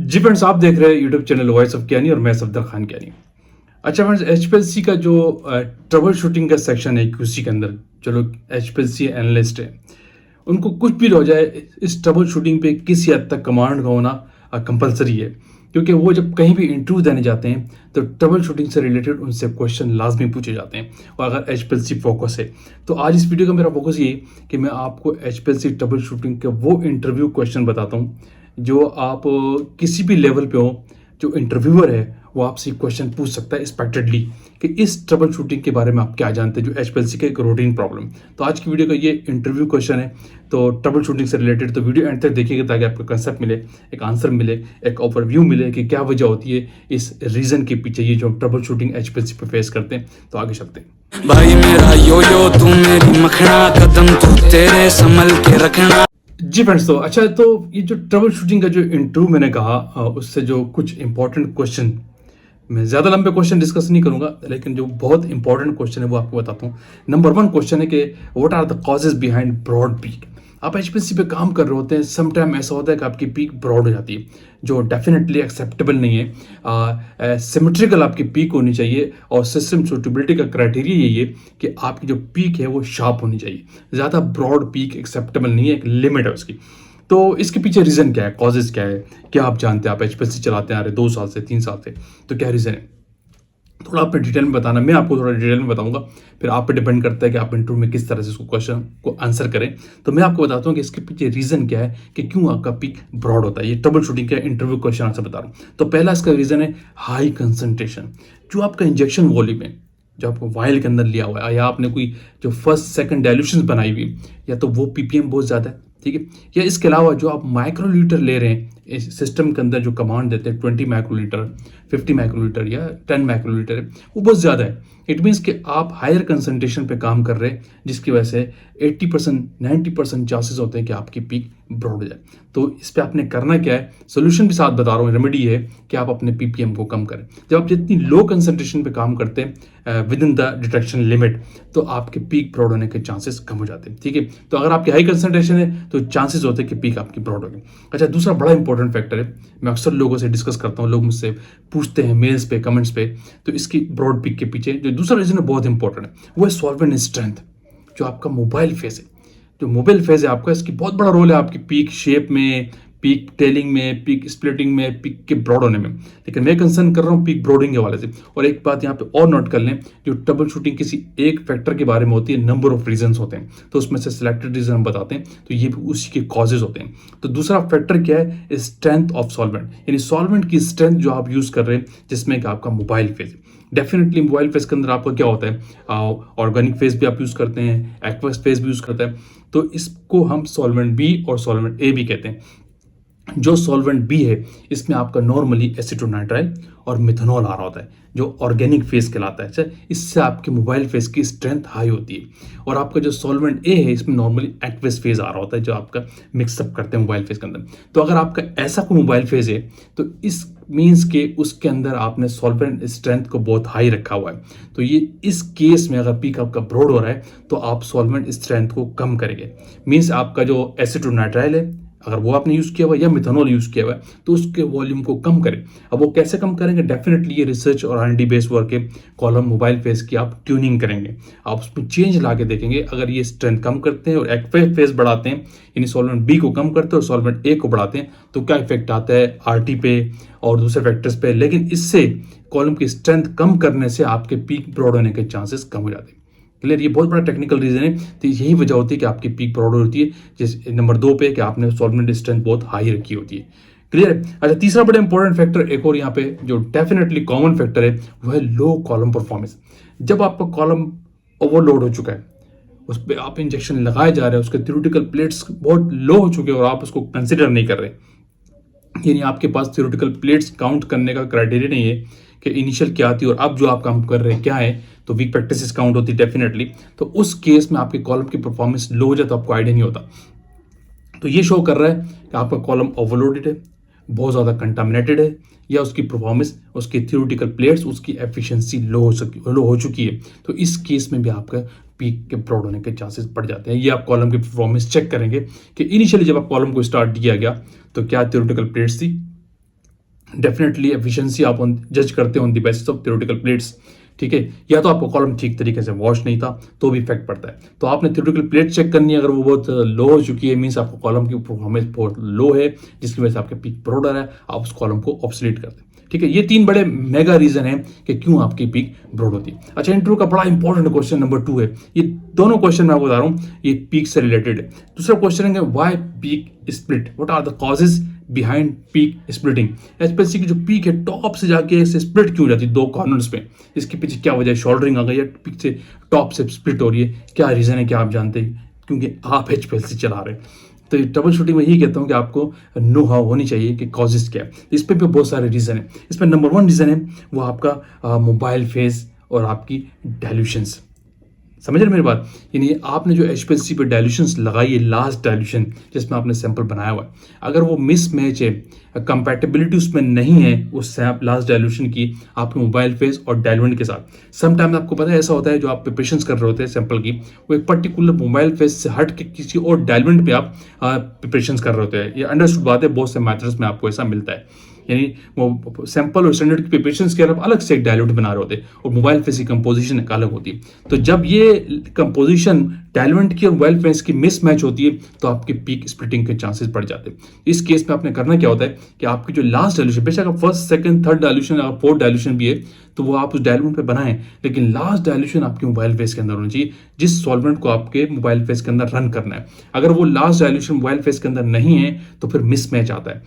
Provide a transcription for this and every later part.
जी friends, आप देख रहे हैं यूट्यूब चैनल वॉइस ऑफ ज्ञानी और मैं सफदर खान ज्ञानी। अच्छा फ्रेंड्स, एचपीएलसी का जो ट्रबल शूटिंग का सेक्शन है क्यूसी के अंदर, जो लोग एचपीएलसी एनालिस्ट है, उनको कुछ भी हो जाए, इस ट्रबल शूटिंग पे किसी हद तक कमांड का होना कंपलसरी है। क्योंकि वो जब कहीं भी इंटरव्यू देने जाते हैं तो ट्रबल शूटिंग से रिलेटेड उनसे क्वेश्चन लाजमी पूछे जाते हैं। और अगर एचपीएलसी फोकस है तो आज इस वीडियो का मेरा फोकस ये है कि मैं आपको एचपीएलसी ट्रबल शूटिंग के वो इंटरव्यू क्वेश्चन बताता हूँ जो आप किसी भी लेवल पे हो, जो इंटरव्यूअर है वो आपसे क्वेश्चन पूछ सकता है एक्सपेक्टेडली कि इस ट्रबल शूटिंग के बारे में आप क्या जानते हैं, जो एचपीएलसी का एक रूटीन प्रॉब्लम। तो आज की वीडियो का ये इंटरव्यू क्वेश्चन है, तो ट्रबल शूटिंग से रिलेटेड। तो वीडियो एंड तक देखिएगा ताकि आपको कंसेप्ट मिले, एक आंसर मिले, एक ओवरव्यू मिले कि क्या वजह होती है इस रीजन के पीछे, ये जो ट्रबल शूटिंग एचपीएलसी पे फेस करते हैं। तो आगे चलते हैं। भाई मेरा यो यो तू मेरी मखना, कदम तू तेरे संभल के रखना। जी फ्रेंड्स, तो अच्छा, तो ये जो ट्रबल शूटिंग का जो इंटरव्यू मैंने कहा, उससे जो कुछ इंपॉर्टेंट क्वेश्चन, मैं ज़्यादा लंबे क्वेश्चन डिस्कस नहीं करूंगा, लेकिन जो बहुत इंपॉर्टेंट क्वेश्चन है वो आपको बताता हूँ। नंबर 1 क्वेश्चन है कि what are the causes behind broad peak. आप एचपीएलसी पे काम कर रहे होते हैं, सम टाइम ऐसा होता है कि आपकी पीक ब्रॉड हो जाती है, जो डेफिनेटली एक्सेप्टेबल नहीं है। सिमेट्रिकल आपकी पीक होनी चाहिए, और सिस्टम सूटेबिलिटी का क्राइटेरिया यही है कि आपकी जो पीक है वो शार्प होनी चाहिए। ज़्यादा ब्रॉड पीक एक्सेप्टेबल नहीं है, एक लिमिट है उसकी। तो इसके पीछे रीज़न क्या है, कॉजेज क्या है, क्या आप जानते हैं? आप एचपीएलसी चलाते हैं आ रहे 2 साल से 3 साल से, तो क्या रीज़न है? थोड़ा आप डिटेल में बताना, मैं आपको थोड़ा डिटेल में बताऊंगा, फिर आप पे डिपेंड करता है कि आप इंटरव्यू में किस तरह से उसको क्वेश्चन को आंसर करें। तो मैं आपको बताता हूँ कि इसके पीछे रीज़न क्या है कि क्यों आपका पीक ब्रॉड होता है। ये ट्रबल शूटिंग का इंटरव्यू क्वेश्चन आंसर बता रहा हूँ। तो पहला इसका रीज़न है हाई कंसंट्रेशन। जो आपका इंजेक्शन वॉल्यूम है, जो आपको वायल के अंदर लिया हुआ है, या आपने कोई जो फर्स्ट सेकंड डाइल्यूशन बनाई हुई, या तो वो पीपीएम बहुत ज़्यादा है, ठीक है, या इसके अलावा जो आप माइक्रोलीटर ले रहे हैं इस सिस्टम के अंदर, जो कमांड देते हैं 20 माइक्रोलीटर, 50 माइक्रोलीटर या 10 माइक्रोलीटर है, वो बहुत ज़्यादा है। इट मीन्स कि आप हायर कंसंट्रेशन पे काम कर रहे हैं, जिसकी वजह से 80% 90% चांसेस होते हैं कि आपकी पीक ब्रॉड हो जाए। तो इस पे आपने करना क्या है, सोल्यूशन भी साथ बता रहा हूँ, रेमेडी है कि आप अपने पीपीएम को कम करें। जब आप जितनी लो कंसंट्रेशन पे काम करते हैं with in the detection limit, तो आपके पीक ब्रॉड होने के चांसेस कम हो जाते हैं, ठीक है। तो अगर आपकी हाई कंसंट्रेशन है तो चांसेस होते हैं कि पीक आपकी ब्रॉड होगी। अच्छा, दूसरा बड़ा इंपॉर्टेंट फैक्टर है, मैं अक्सर लोगों से डिस्कस करता हूँ, लोग मुझसे पूछते हैं मेल्स पे, कमेंट्स पे, तो इसकी ब्रॉड पीक के पीछे जो दूसरा रीजन है बहुत इंपॉर्टेंट है, वो है सॉल्वेंट स्ट्रेंथ। जो आपका मोबाइल फेस है, जो मोबाइल फेज है आपका, इसकी बहुत बड़ा रोल है आपकी पीक शेप में, पीक टेलिंग में, पीक स्प्लिटिंग में, पीक के ब्रॉड होने में। लेकिन मैं कंसर्न कर रहा हूँ पीक ब्रॉडिंग के वाले से। और एक बात यहाँ पे और नोट कर लें, जो ट्रबल शूटिंग किसी एक फैक्टर के बारे में होती है, नंबर ऑफ रीजंस होते हैं, तो उसमें से सिलेक्टेड रीजन हम बताते हैं, तो ये भी उसी के कॉजेज होते हैं। तो दूसरा फैक्टर क्या है, स्ट्रेंथ ऑफ सॉल्वेंट, यानी सॉल्वेंट की स्ट्रेंथ जो आप यूज कर रहे हैं, जिसमें कि आपका mobile phase. Definitely mobile phase के अंदर आपका क्या होता है, ऑर्गेनिक फेज भी आप यूज करते हैं, एक्वस फेज भी यूज करते हैं, तो इसको हम सॉल्वेंट बी और सॉल्वेंट ए भी कहते हैं। जो सॉल्वेंट बी है, इसमें आपका नॉर्मली एसीटोनाइट्राइल और मिथेनॉल आ रहा होता है, जो ऑर्गेनिक फेज कहलाता है। अच्छा, इससे आपके मोबाइल फेज की स्ट्रेंथ हाई होती है। और आपका जो सॉल्वेंट ए है, इसमें नॉर्मली एक्वस फेज आ रहा होता है, जो आपका मिक्सअप करते हैं मोबाइल फेज के अंदर। तो अगर आपका ऐसा कोई मोबाइल फेज है, तो इस मीन्स के उसके अंदर आपने सॉल्वेंट स्ट्रेंथ को बहुत हाई रखा हुआ है। तो ये इस केस में अगर पीक आपका ब्रॉड हो रहा है, तो आप सॉल्वेंट स्ट्रेंथ को कम करेंगे। मीन्स आपका जो एसीटोनाइट्राइल है, अगर वो आपने यूज़ किया हुआ है, या मिथेनॉल यूज़ किया हुआ है, तो उसके वॉल्यूम को कम करें। अब वो कैसे कम करेंगे, डेफिनेटली ये रिसर्च और R&D बेस्ड वर्क है। कॉलम मोबाइल फेस की आप ट्यूनिंग करेंगे, आप उसमें चेंज ला के देखेंगे। अगर ये स्ट्रेंथ कम करते हैं और एक्टिव फेस बढ़ाते हैं, यानी सॉल्वेंट बी को कम करते हैं और सॉल्वेंट ए को बढ़ाते हैं, तो क्या इफेक्ट आता है RT पे और दूसरे फैक्टर्स पे। लेकिन इससे कॉलम की स्ट्रेंथ कम करने से आपके पीक ब्रॉड होने के चांसेस कम हो जाते हैं। क्लियर, ये बहुत बड़ा टेक्निकल रीजन है। तो यही वजह होती है कि आपकी पीक ब्रॉड होती है। जिस नंबर 2 पे कि आपने सॉल्वेंट स्ट्रेंथ बहुत हाई रखी होती है। क्लियर है। अच्छा, तीसरा बड़ा इंपॉर्टेंट फैक्टर एक और यहाँ पे जो डेफिनेटली कॉमन फैक्टर है, वो है लो कॉलम परफॉर्मेंस। जब आपका कॉलम ओवरलोड हो चुका है, उस पर आप इंजेक्शन लगाए जा रहे हैं, उसके थ्योरेटिकल प्लेट्स बहुत लो हो चुके हैं और आप उसको कंसिडर नहीं कर रहे, यानी आपके पास थ्योरेटिकल प्लेट्स काउंट करने का क्राइटेरिया नहीं है कि इनिशियल क्या थी और अब जो आप काम कर रहे हैं क्या है, तो वीक प्रैक्टिसेस काउंट होती है डेफिनेटली। तो उस केस में आपके कॉलम की परफॉर्मेंस लो हो जाए तो आपको आइडिया नहीं होता। तो ये शो कर रहा है कि आपका कॉलम ओवरलोडेड है, बहुत ज़्यादा कंटामिनेटेड है, या उसकी परफॉर्मेंस, उसकी थ्योरेटिकल प्लेट्स, उसकी एफिशिएंसी लो हो चुकी है। तो इस केस में भी आपका पीक के ब्रॉड होने के चांसेस बढ़ जाते हैं। ये आप कॉलम की परफॉर्मेंस चेक करेंगे कि इनिशियली जब आप कॉलम को स्टार्ट किया गया तो क्या थ्योरेटिकल प्लेट्स थी, डेफिनेटली एफिशिएंसी आप जज करते हो on the basis of theoretical plates, ठीक है। या तो आपका कॉलम ठीक तरीके से वॉश नहीं था तो भी इफेक्ट पड़ता है। तो आपने थ्योरेटिकल प्लेट चेक करनी है, अगर वो बहुत लो हो चुकी है मीन्स आपको कॉलम की परफॉर्मेंस बहुत लो है, जिसकी वजह से आपके पीक ब्रॉड आ रहा है, आप उस कॉलम को ऑब्सोलीट कर दें, ठीक है। ये 3 बड़े मेगा रीजन है कि क्यों आपकी पीक ब्रॉड होती है। अच्छा, इंटरव्यू का बड़ा इंपॉर्टेंट क्वेश्चन नंबर 2 है। ये दोनों क्वेश्चन मैं आपको बता रहा हूँ, ये पीक से रिलेटेड है। दूसरा क्वेश्चन है why peak split, what are the causes behind peak splitting. HPLC की जो पीक है टॉप से जाके ऐसे स्प्लिट क्यों हो जाती है 2 कॉर्नर्स में, इसके पीछे क्या वजह है, शोल्डरिंग आ गई है, पीक से टॉप से स्प्लिट हो रही है, क्या रीजन है, क्या आप जानते हैं? क्योंकि आप एचपीएलसी चला रहे हैं। तो ट्रबल शूटिंग में यही कहता हूँ कि आपको नो हाउ होनी चाहिए कि कॉजेज क्या है। इस पे भी बहुत सारे रीजन है। इसमें नंबर 1 रीजन है वो आपका मोबाइल फेज और आपकी डायल्यूशंस। समझ रहे मेरी बात? यानी आपने जो एचपीएलसी पे डायल्यूशंस लगाई है, लास्ट डायल्यूशन जिसमें आपने सैंपल बनाया हुआ है, अगर वो मिस मैच है, कंपैटिबिलिटी उसमें नहीं है उस लास्ट डायल्यूशन की आपके मोबाइल फेज और डायलुएंट के साथ, समटाइम आपको पता है ऐसा होता है जो आप प्रिपरेशंस कर रहे होते हैं सैंपल की, वो एक पर्टिकुलर मोबाइल फेज से हट के किसी और डायलुएंट पे आप प्रिपरेशंस कर रहे होते हैं। ये अंडरस्टूड बात है, बहुत से मैथड्स में आपको ऐसा मिलता है। यानी वो सैंपल और स्टैंडर्ड की प्रिपरेशंस के अलग से एक डायल्यूट बना रहे होते हैं और मोबाइल फेस की कंपोजिशन एक अलग होती है। तो जब ये कंपोजिशन डायल्यूएंट की और मोबाइल फेस की मिसमैच होती है तो आपके पीक स्प्लिटिंग के चांसेस बढ़ जाते हैं। इस केस में आपने करना क्या होता है कि आपकी जो लास्ट डायल्यूशन, बेशक आप फर्स्ट सेकंड थर्ड डायल्यूशन अगर फोर्थ डायल्यूशन भी है तो वो आप उस डायल्यूट पे बनाएं, लेकिन लास्ट डायल्यूशन आपके मोबाइल फेस के अंदर होना चाहिए जिस सॉल्वेंट को आपके मोबाइल फेस के अंदर रन करना है। अगर वो लास्ट डायल्यूशन मोबाइल फेस के अंदर नहीं है तो फिर मिसमैच आता है,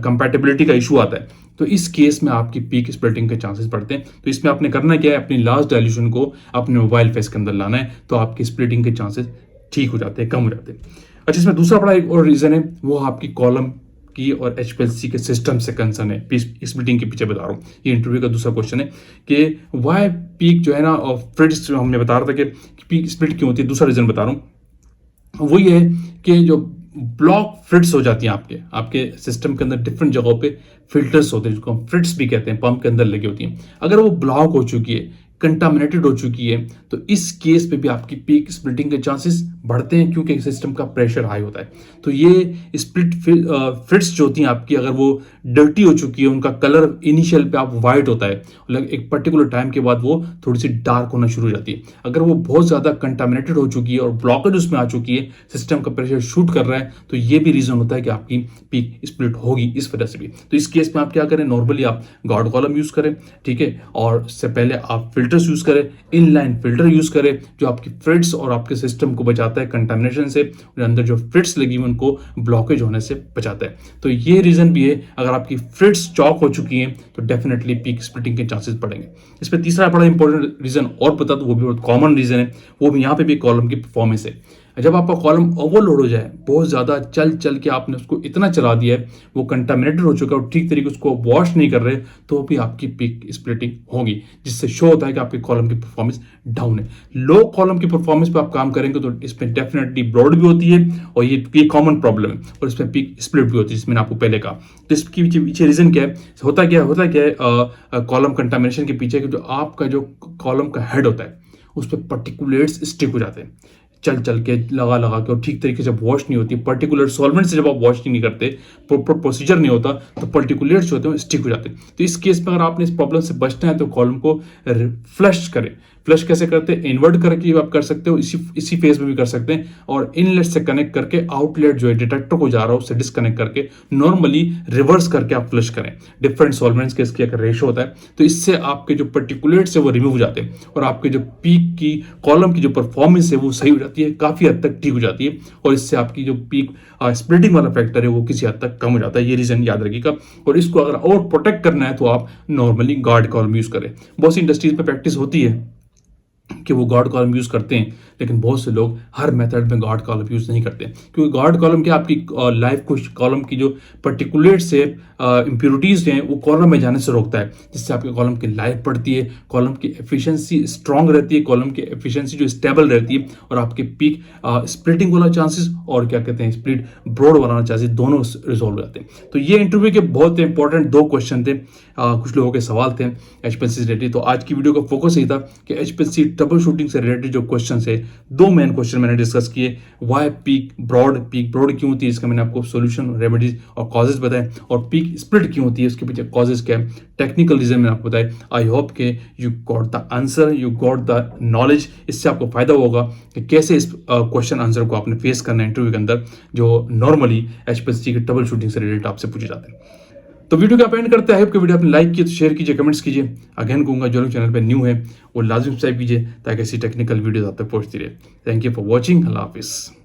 कंपैटिबिलिटी का इशू आता है। तो इस केस में आपकी पीक स्प्लिटिंग के चांसेस बढ़ते हैं। तो इसमें आपने करना क्या है, अपनी लास्ट डायल्यूशन को अपने मोबाइल फेस के अंदर लाना है, तो आपकी स्प्लिटिंग के चांसेस ठीक हो जाते हैं, कम हो जाते हैं। अच्छा, इसमें दूसरा बड़ा एक और रीजन है वो आपकी कॉलम की और एचपीएलसी के सिस्टम से कंसर्न है। स्प्लिटिंग के पीछे बता रहा हूँ, ये इंटरव्यू का दूसरा क्वेश्चन है कि वाई पीक जो है ना और फ्रिट्स, जो हमने बता रहा था कि पीक स्प्लिट क्यों होती है, दूसरा रीजन बता रहा हूँ वो ये है कि जो ब्लॉक फ्रिट्स हो जाती हैं आपके सिस्टम के अंदर डिफरेंट जगहों पे फिल्टर्स होते हैं जिसको हम फ्रिट्स भी कहते हैं, पंप के अंदर लगी होती हैं। अगर वो ब्लॉक हो चुकी है, कंटामिनेटेड हो चुकी है, तो इस केस पे भी आपकी पीक स्प्लिटिंग के चांसेस बढ़ते हैं क्योंकि सिस्टम का प्रेशर हाई होता है। तो ये स्प्लिट फ्रिट्स जो होती हैं आपकी, अगर वो डर्टी हो चुकी है, उनका कलर इनिशियल पे आप वाइट होता है, एक पर्टिकुलर टाइम के बाद वो थोड़ी सी डार्क होना शुरू हो जाती है। अगर वो बहुत ज़्यादा कंटामिनेटेड हो चुकी है और ब्लॉकेज उसमें आ चुकी है, सिस्टम का प्रेशर शूट कर रहा है, तो ये भी रीज़न होता है कि आपकी पीक स्प्लिट होगी इस वजह से भी। तो इस केस में आप क्या करें, नॉर्मली आप गार्ड कॉलम यूज़ करें, ठीक है, और उससे पहले आप फिल्टर्स यूज़ करें, इनलाइन फिल्टर यूज़ करें जो आपकी फ्रिट्स और आपके सिस्टम को बचाता है कंटामिनेशन से, और अंदर जो फ्रिट्स लगी हुई उनको ब्लॉकेज होने से बचाता है। तो ये रीज़न भी है, अगर आपकी फ्रिट्स चॉक हो चुकी हैं तो डेफिनेटली पीक स्प्लिटिंग के चांसेस बढ़ेंगे। इस पर तीसरा बड़ा इंपॉर्टेंट रीज़न और बता दो, वो भी बहुत कॉमन रीज़न है, वो भी यहाँ पे भी कॉलम की परफॉर्मेंस है। जब आपका कॉलम ओवरलोड हो जाए, बहुत ज़्यादा चल के आपने उसको इतना चला दिया है, वो कंटामिनेटेड हो चुका है और ठीक तरीके उसको वॉश नहीं कर रहे, तो भी आपकी पीक स्प्लिटिंग होगी, जिससे शो होता है कि आपके कॉलम की परफॉर्मेंस डाउन है। लो कॉलम की परफॉर्मेंस पे आप काम करेंगे तो इसमें डेफिनेटली ब्रॉड भी होती है और ये कॉमन प्रॉब्लम है, और इसमें पीक स्प्लिट भी होती है, जिसमें मैंने आपको पहले कहा। तो इसके पीछे रीज़न क्या है, होता क्या है कॉलम कंटामिनेशन के पीछे कि जो आपका जो कॉलम का हेड होता है उस पर पर्टिकुलेट्स स्टिक हो जाते हैं, चल के लगा के, और ठीक तरीके से वॉश नहीं होती, पर्टिकुलर सॉल्वेंट से जब आप वॉश नहीं करते, प्रॉपर प्रोसीजर नहीं होता, तो पर्टिकुलेट्स होते हैं स्टिक हो जाते हैं। तो इस केस में अगर आपने इस प्रॉब्लम से बचना है तो कॉलम को फ्लश करें। फ्लश कैसे करते हैं, इन्वर्ट करके आप कर सकते हो, इसी फेज में भी कर सकते हैं, और इनलेट से कनेक्ट करके आउटलेट जो है डिटेक्टर को जा रहा है उससे डिस्कनेक्ट करके नॉर्मली रिवर्स करके आप फ्लश करें। डिफरेंट सॉल्वेंट्स के इसकी एक रेशो होता है, तो इससे आपके जो पर्टिकुलेट्स है वो रिमूव हो जाते हैं और आपके जो पीक की कॉलम की जो परफॉर्मेंस है वो सही हो जाती है, काफ़ी हद तक ठीक हो जाती है, और इससे आपकी जो पीक स्प्लिटिंग वाला फैक्टर है वो किसी हद तक कम हो जाता है। ये रीज़न याद रखिएगा। और इसको अगर और प्रोटेक्ट करना है तो आप नॉर्मली गार्ड कॉलम यूज़ करें। बहुत सी इंडस्ट्रीज में प्रैक्टिस होती है कि वो गार्ड कॉलम यूज़ करते हैं, लेकिन बहुत से लोग हर मेथड में गार्ड कॉलम यूज़ नहीं करते, क्योंकि गार्ड कॉलम क्या आपकी लाइफ को, कॉलम की जो पर्टिकुलेट से इम्प्योरिटीज़ हैं वो कॉलम में जाने से रोकता है, जिससे आपके कॉलम की लाइफ बढ़ती है, कॉलम की एफिशिएंसी स्ट्रांग रहती है, कॉलम की एफिशिएंसी जो स्टेबल रहती है, और आपके पीक स्प्लिटिंग वाला चांसेस और क्या कहते हैं स्प्लिट ब्रॉड वाला चांसेस दोनों रिजॉल्व हो जाते हैं। तो ये इंटरव्यू के बहुत इंपॉर्टेंट 2 क्वेश्चन थे, कुछ लोगों के सवाल थे एचपीएलसी से रिलेटेड। तो आज की वीडियो का फोकस यही था कि एचपीएलसी ट्रबल शूटिंग से रिलेटेड जो क्वेश्चन है दो मेन क्वेश्चन मैंने डिस्कस किए, वाई पीक ब्रॉड क्यों होती है, इसका मैंने आपको सोल्यूशन, रेमेडीज और कॉजेज बताए, और पीक स्प्लिट क्यों होती है, उसके पीछे कॉजेज क्या है, टेक्निकल रीजन मैंने आपको बताया। आई होप के you got the answer, you got the knowledge. इससे आपको फायदा होगा कि कैसे इस क्वेश्चन आंसर को आपने फेस करना है इंटरव्यू के अंदर, जो नॉर्मली एचपीएससी की ट्रबल शूटिंग से रिलेटेड आपसे पूछे जाते हैं। तो वीडियो का एंड करते हैं। वीडियो आपने लाइक किया तो शेयर कीजिए, कमेंट्स कीजिए। अगेन कहूंगा जो लोग चैनल पे न्यू है वो लाजमी सब्सक्राइब कीजिए ताकि ऐसी टेक्निकल वीडियोस आप तक पहुंचती रहे। Thank you for watching. अल्लाह हाफिज़।